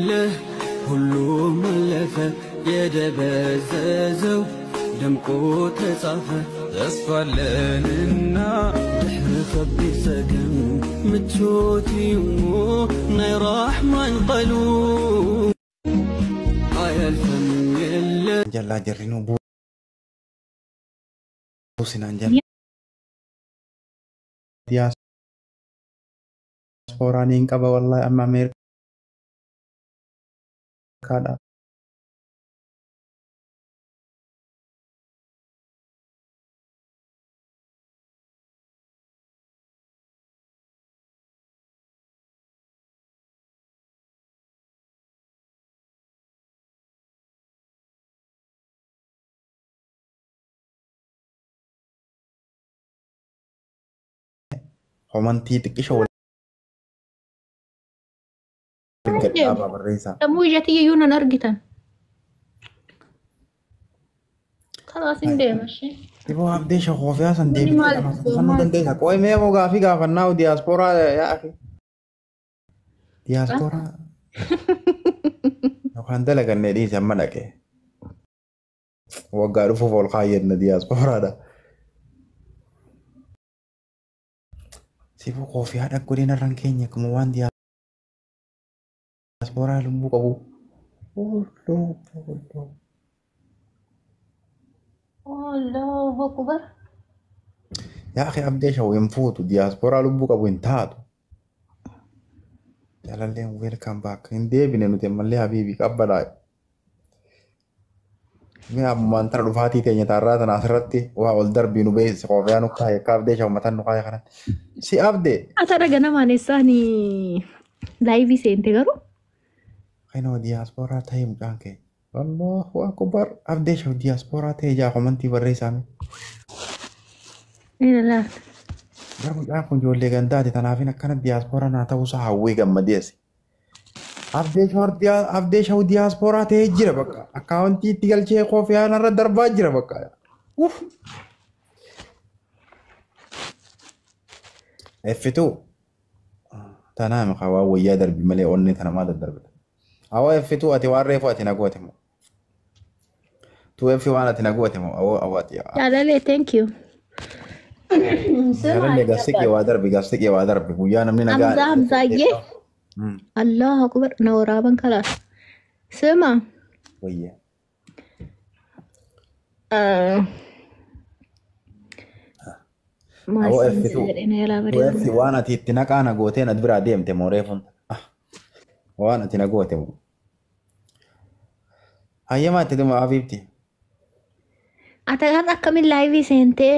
له ሁሉም አለፈ የደበዘዘው ደምቆ ተጻፈ ተስፋለንና ድሕሪ ከቢድ ፀገም ምቾት እሞ ናይ ራሕማን ቃሉ ኣየልፍም የለ ጀላ ጀሪኑ ቡሲናን ጀላ ዲያስፖራኒን ቀባ ወላሂ አማ አሜሪካዳ homantii xiqqisho gadhaaba barreessaa Damuu ijatti iyyuu nan argitan. Kalaas hin deemashi. Ibu abdii shakoofiyaa san deebitee lama fannoo dandeessa qoy mee moo gaafii gaafannaa diyaaspooraa yaa akhi diyaaspooraa yookaan dalagannee dhiise amma dhaqee waggaa dhufuuf ol kaayyenna diyaaspooraadha. Sibu koofiyaa dhaggodina irraan keenya akkuma waan diyaaspooraa lubbuu qabu. Allahu akbar. Yaa akhi abdee shawuu hin fuutu diyaaspooraa lubbuu qabu hin taatu. Jalalleen welcome back hin deebine nuti ammallee habiibii qabbalaa. Mee ammaan tana dhufaatii teenya taarraa tana asirratti waa ol darbii nu beeksise koofiyaa nu kaayee akka abdee shawuu mataan nu kaayee kanan. Si abdee. Ata dhaga namaan eessaani laayivii seente garuu. Kainoo diyaaspooraa ta'ee mucaan kee. Allahu akbar abdee shawuu diyaaspooraa ta'ee jaa komantii barreessaame. Ina laata. Gara mucaan kun ijoollee gandaati tanaafin akkana diyaaspooraa naa ta'uusaa hawwii gammadeessi. Abdee shawuu diyaaspooraa ta'ee jira bakka akkaawuntii itti galchee koofiyaa narra darbaa jira bakka. Effituu tanaami qawaa wayyaa darbi malee onni tana maa daddarbita. Awwa effituu ati waan reefu ati nagoote moo? Tu effi waan ati nagoote moo? Awwa ati. Yaalalee thank you. Yaalalee gastiqee waa darbi guyyaa namni nagaa. Hamzaayyee. Allahu akbar na waraaban kalaas. Sima. Wayyaa. Awwa effituu. Effi waan ati itti naqaa nagootee na biraa deemte moo reefuun? Waan ati nagoote moo? Hayyamaa itti dhuma habiibti. Ata kan akkamiin laayivii seentee?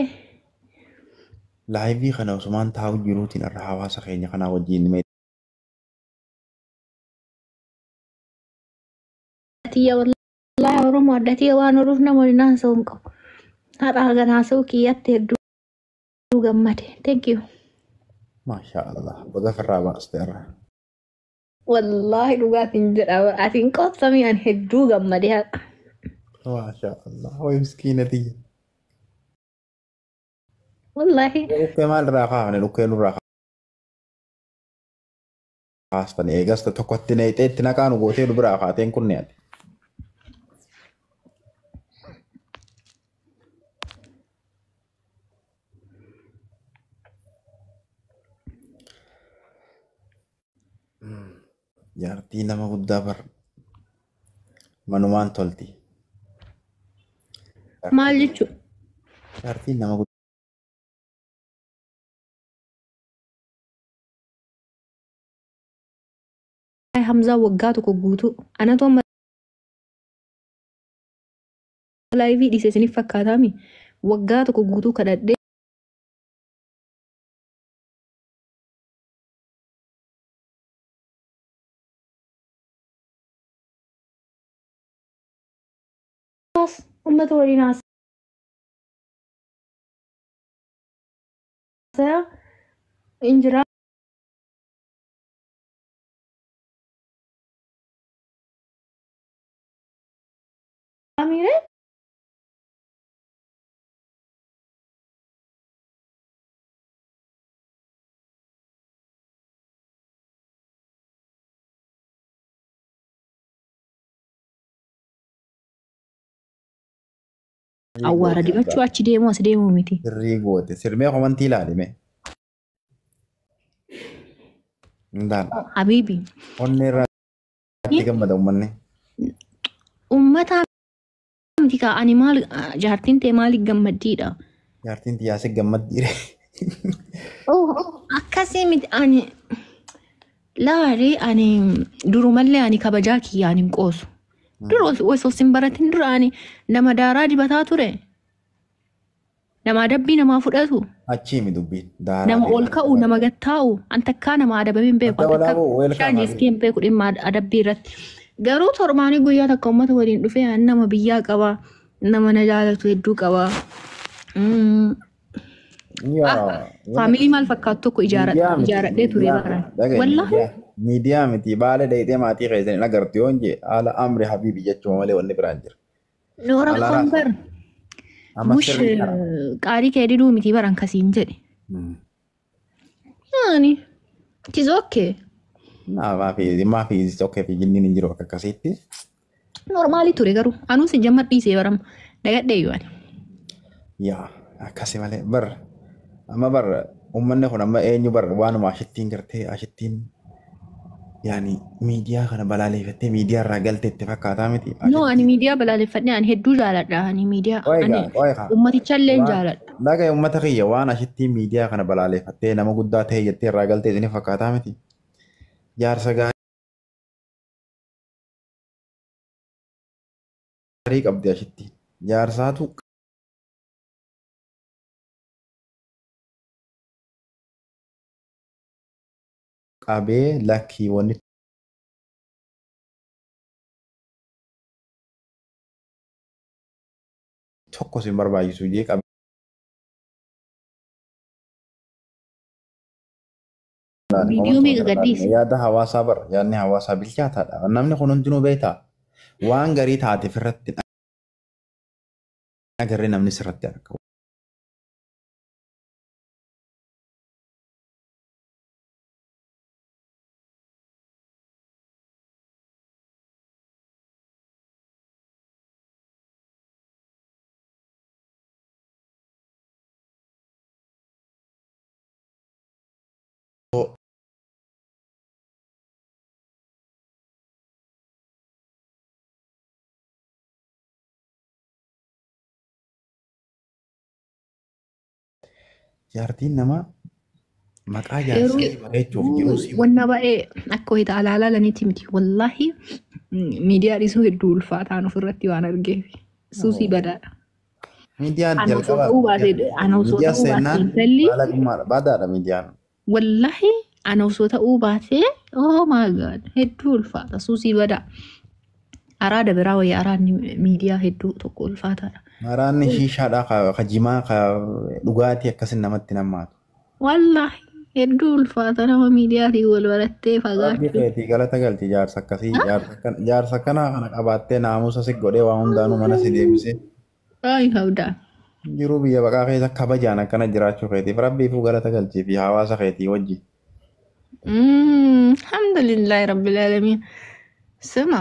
Laayivii kana osumaan taa'u jiruutiin irra hawaasa keenya kanaa wajjin mee. Tiyya wallahi Oromoo addatiyya waan oruuf namoonni naasa'uu hin qabu. Haadha hagan haasa'uu kiyyatti hedduu gammade. Thank you. Masha Allah. Baga firraa baaste irra. Wallahi dhugaatiin jedha. Atiin qoobsamii an hedduu gammade haadha. Masha Allah. Hoy miskiinati. Wallahi. Lukkee maal irraa kaafne lukkee nurraa kaastan eegasta tokkotti neexee itti naqaanu gootee nu biraa kaateen kunne ati. Jaartii nama guddaa bar manumaan tolti. Maal jechuudha? Jaartiin nama guddaa. Hamzaa waggaa tokko guutuu anatu amma laayivii dhiise isiniif fakkaataami waggaa tokko guutuu kadhadhee uummata waliin haasa'a injiraa Amire Awwaara dibachuu achi deemu as deemu miti. sirrii goote sirmee komantii ilaalime indaan Habiibi. onni irratti gammada uummanni Ummata miti kaa ani maal jaartiin tee maaliif gammaddiidha? jaartiin xiyyaase gammaddiire Akkasii miti ani laalee ani durumallee ani kabajaa kiyyaan hin qoosu. Dura osoo sin baratin dura ani nama daaraa dibataa ture. Nama adabbii namaa fudhatu. achii mi dubbiin daaraa Nama ol ka'u nama gattaa'u an takkaa nama adabamee hin beeku. Adda walaaboo welcome Shaanjiskee hin beeku dhimma adabbii irratti. Garuu torbaanii guyyaa takka uummata waliin dhufee ani nama biyyaa qaba. Nama na jaalatu hedduu qaba. Faamilii maal fakkaatu tokko ijaaradhee ture baran. Wallaahi. miidiyaa miti baala dheedhee maatii keessan hin agartu yoon jee haala amri habiibi jechuu malee wanni biraan jira. Noora kombar. Mush qaarii kee diduu miti baran kasiin jedhe. Yaani. It is okay. Maafi tokkee fi jinniin hin jiru akka akkasiitti. Normaalii ture garuu anuu si jamma dhiisee baram dagadhee yoo ani. Yaa akkasi malee bar amma bar uummanni kun amma eenyu bar waanuma ashittiin gartee ashittiin yaani miidiyaa kana balaaleffattee miidiyaa irraa galteetti fakkaataa miti. No ani miidiyaa balaaleffadhee ani hedduu jaaladha ani miidiyaa ani uummatichallee jaaladha. Dhagaa uummata kiyya waan ashittiin miidiyaa kana balaaleffattee nama guddaa ta'e jettee irraa galtee isin fakkaataa miti. Jaarsa gaarii qabdi ashittiin jaarsaatu qabee lakkii wanni tokko sin barbaachisu jee qabee Viidiyoo meeqa gadhiise? yaada hawaasaa bar yaadni hawaasaa bilchaataadha namni kun hundinuu beektaa waan garii taateef irratti agarree namni sirratti argamu. Jaartiin nama maqaa jaarsaa bareechuuf jiru si Wanna baay'ee akka wayita alaalaalaniiti miti. Wallaahi miidiyaa dhiisuu hedduu ulfaataan ofirratti waan argeef suusii badaadha. miidiyaan Ana osoo jalqaba ta'uu baate ana osoo miidiyaa ta'uu seenaan baate intalli haala gummaadha baadaadha miidiyaan. wallaahi ana osoo ta'uu baate oh my god hedduu ulfaata suusii badaa. Araada biraa wayii araadni miidiyaa hedduu tokko ulfaataadha. Maraanni shiishaadhaa ka jimaa ka dhugaatii akkasin namatti nammaatu. Wallaahi hedduu ulfaata nama miidiyaatiin wal barattee Rabbi fagaachuu. keetii galata galti jaarsa akkasii jaarsa kana qabaattee naamusa si godhee waa hundaanuu mana si deebisee Ay hawdaa. jiruu biyya baqaa keessa kabajaan akkana jiraachuu keetiif rabbiifuu galata galchii fi hawaasa keetii wajji. Alhamdulillahi rabbil alamin. Sima.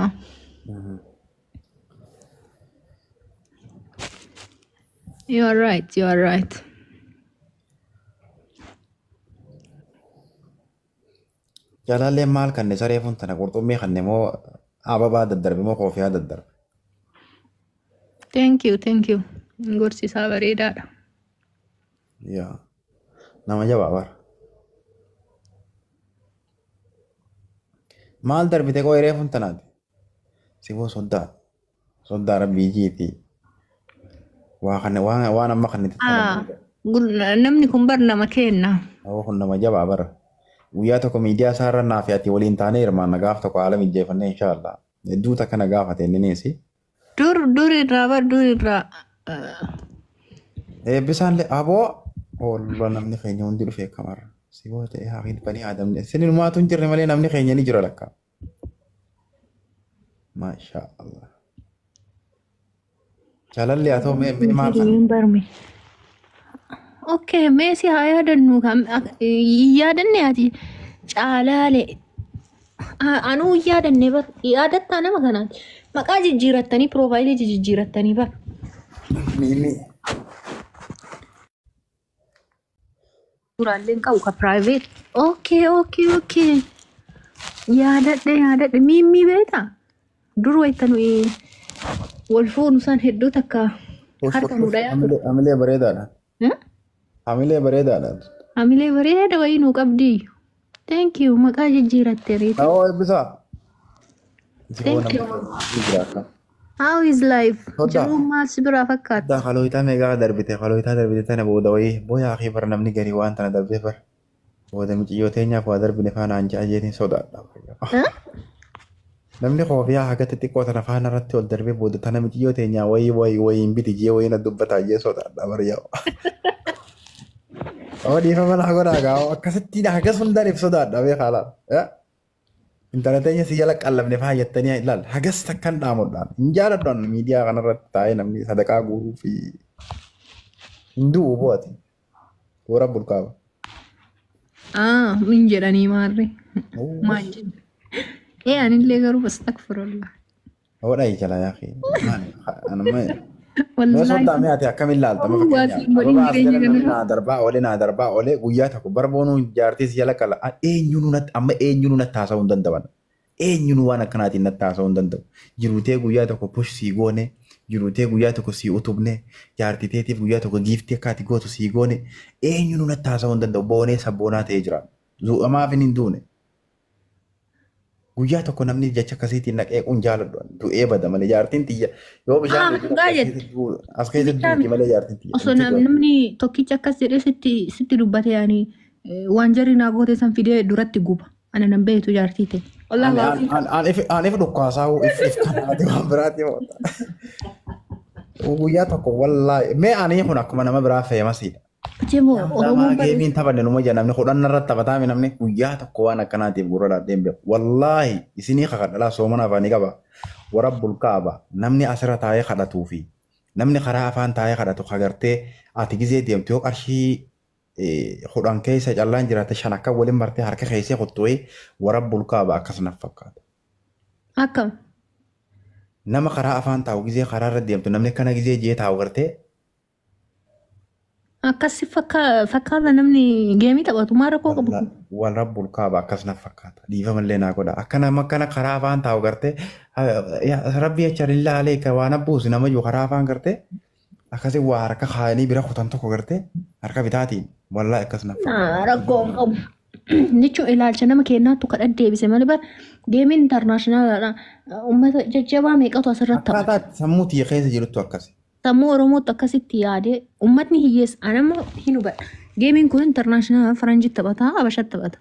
You are right. You are right. Jalaalleen maal kanne sareefuun tana qurxummii kanne moo ababaa daddarbe moo koofiyaa daddarbe. Thank you. Thank you. Gorsiisaa bareedaadha. Yaa nama jabaa bara. Maal darbite koo reefuun tanaati. Siboo soddaa soddaa rabbii jiiti. Waan amma kan itti Namni kun bar nama kenna. kun nama jabaa bara. Guyyaa tokko miidiyaa isaarra naaf ati waliin taanee hirmaanna gaaf tokko haala mijeeffannee inshaallah. Hedduu takka na gaafate innineesi. Dur irraa bar dur irraa. Eebbisaallee aboo oollo namni keenya hundi dhufee kamarra. Siboo ta'ee haqiin banii aadamne. Sinin maatu hin jirre malee namni keenya ni jira lakka. Maashaa Allah. Jaalalli haa ta'u mee maal kan? Okay, meesi haa yaadannu yaadanne ati caalaale anuu yaadanne bar yaadattaa nama kanaati maqaa jijjiirattanii piroofaayilii jijjiirattanii bar Mimi. Suuraaleen qabu ka private. Okay. Yaadadhe. Mimmii beektaa? Dur wayita nuyi wal fuunu san hedduu takka harka nu dhayaatu. Hamilee bareedaadha. Hamilee bareedaadha. Hamilee bareeda wayii nuu qabdi. Thank you. Maqaa jijjiiratte reeti. Oo eebbisaa. Thank you. How is life? Hoddaa. Jiruun maal si biraa fakkaata? Hoddaa kalooyitaa meeqaa darbite tana booda wayii booyaa akii bara namni garii waan tana darbee bara. Booda miiciyyoo teenyaaf waa darbine faana anjaa jeetiin sodaadha. Namni koofiyaa haga xixiqqoo tana faana irratti ol darbee booda tana miiciyyoo teenyaa wayii hin biti jee wayii na dubbataa jee sodaadha bara yaa'u. Oo dhiifama naa godhaa gaa'u akkasitti haga sun dariif sodaadha beekaa laala. Intala teenya si jala qallabne faa jettanii ilaal hagas takkan dhaamudhaan hin jaaladhaan miidiyaa kanarratti taa'ee namni sadaqaa guuruu fi hin du'u bo'ati. Toora bulkaaba. Min jedhanii maarree? Maal jedhu? Anillee garuu astagfirullah. Hodhaa jala yaaqee. Anamma. Wallaahi. Sodaa mi'aate akkamiin laaltama fakkeenyaaf. Naa darbaa olee guyyaa tokko barboonuu jaartis jala qala. Eenyuun natti haasa'uu hin danda'an. Eenyuun waan akkanaatiin natti haasa'uu hin danda'u. Jirutee guyyaa tokko push sii goone. Jirutee guyyaa tokko sii utubne. Jaartiteetiif guyyaa tokko giiftii akkaati gootu sii goone. Eenyuun natti haasa'uu hin danda'u. Boonee sabboonaa ta'ee jira. Zu'amaaf hin duune. Guyyaa tokko namni jecha akkasiitiin naqee kun jaaladhu. Du'ee bada malee jaartiin tiyya. Yoo bishaan as keessatti duuti malee jaartiin tiyya. Osoo namni tokkichi akkas jedhee sitti dubbate yaani waan jarri naa goote san fidee duratti guba. Ana nan beektu jaartii ta'e. Aniif dhukkaasaa if kanaati waan biraati moota. Guyyaa tokko wallaahi mee ani kun akkuma nama biraa fe'amasiidha. Nama geemiin taphanne numa jira namni kudhan irratti taphataa namni guyyaa tokko waan akkanaatiif gurra laadheen beeku. Wallaahi isinii kakadhalaa soomana afaanii qaba. Warabbul kaaba namni asirra taa'ee kadhatuu fi namni karaa afaan taa'ee kadhatu kagartee ati gizee deemtu yoo qarshii kudhan keessa callaan jiraate shan akka waliin martee harka keessee qottu'ee warabbul kaaba akkasumas fakkaata. Akkam? Nama karaa afaan taa'u gizee karaa irra deemtu namni kana gizee jee taa'u gartee. Akkasi fakkaata namni geemii taphatu maal rakkoo qabu? Warabbul kaaba akkasumas fakkaata. Dhiifamallee naa godha. Akka nama kana karaa afaan taa'u gartee rabbi jecha lillaalee waan abbuusi nama jiru karaa afaan gartee akkasii waa harka kaayanii bira kutan tokko gartee harka bitaatiin wallaahi akkasumas fakkaata. Rakkoo qabu. Jechuun ilaalcha nama keenyaatu kadhan deebise malee bara geemiin intarnaashinaalaadha. Uummata jajjabaa meeqatu asirratti taphata? Akkaataa sammuu tiyya keessa jirtu akkasi. Sammuu Oromootti akkasitti yaadee uummatni hiyyeessa anammoo hin hubadha. Geemiin kun intarnaashinaala faranjiitti taphataa Habashatti taphata.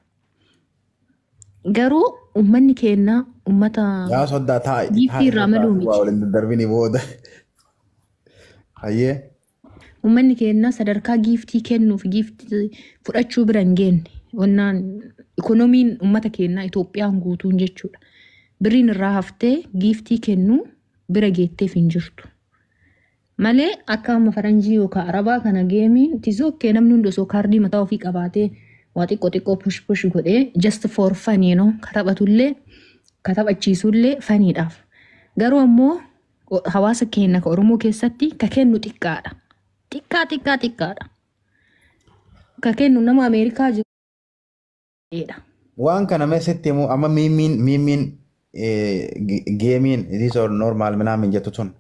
Garuu uummanni keenya uummata yaa soddaa taa'i. giiftii irraa maduu miti. Waa waliin darbini booda. Hayyee. Uummanni keenya sadarkaa giiftii kennuuf giiftii fudhachuu bira hin geenne. Wannaan ikoonomiin uummata keenyaa Itoophiyaan guutuun jechuudha. Biriin irraa haftee giiftii kennuu bira geetteef hin jirtu. Malee akka amma faranjii yookaan arabaa kana geemiin tiisokkee namni hundi osoo kaardii mataa ofii qabaatee waa xiqqoo push godhee just for fun kataphatullee kataphachiisullee faniidhaaf. Garuu ammoo hawaasa keenya ka Oromoo keessatti ka kennu xiqqaadha. Xiqqaadha. Ka kennu nama Ameerikaa jiru. Waan kana meesatti immoo amma miimiin geemiin this or normal minaamin jettu tun.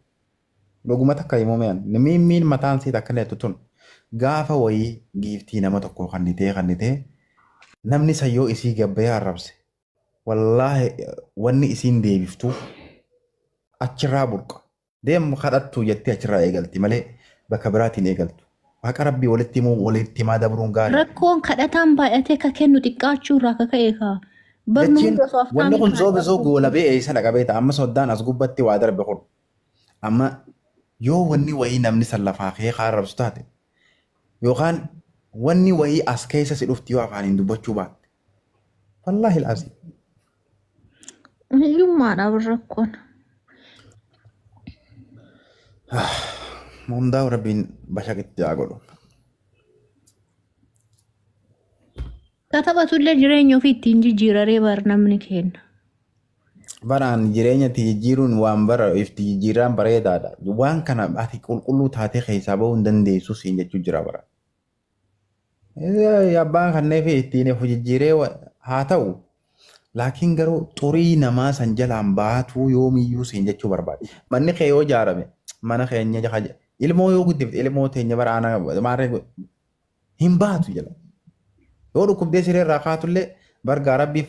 Dhuguma takka immoo meeyan miimiin mataan siit akka nettu tun gaafa wayii giiftii nama tokko kannitee namni sayyoo isii gabbee arrabse wallaahi wanni isiin deebiftuuf achirraa burqa deemu kadhattu jettee achirraa eegalti malee bakka biraatiin eegaltu. Waaqa rabbii walitti himaa dabruun gaarii. Rakkoon kadhataan baay'atee ka kennu xiqqaachuu irraa ka ka'e kaa. Wanni kun soobisoo goolabee eessa dhaqabee ta'a amma soddaan as gubbatti waa darbe kun amma yoo wanni wayii namni sallafaa kee arrabsu taate yookaan wanni wayii as keessa si dhufti yoo afaaniin dubbachuu baatte wallaahi il'aasi. Hiyyummaadhaaf rakkoon. Hundaa rabbiin bashaqitti haa godhu. Ka taphatullee jireenya ofii ittiin jijjiiraree bar namni kenna. baraan jireenya tijjiiruun waan bara ifti jijjiiraan bareedaadha. Waan kana ati qulqulluu taatee keessaa bahuu hin dandeessu siin jechuu jira bara. Abbaan kanneen fi ittiin jijjiiree haa ta'u. Laakiin garuu xurii namaa san jalaan baatuu yoomiyyuu siin jechuu barbaade. Manni kee yoo ijaarame mana keenya jaha ilmoo yoo guddifte ilmoo teenya baraana maarree hin baatu jala. Yoo dhukkubdee siree irraa kaatullee bargaa rabbii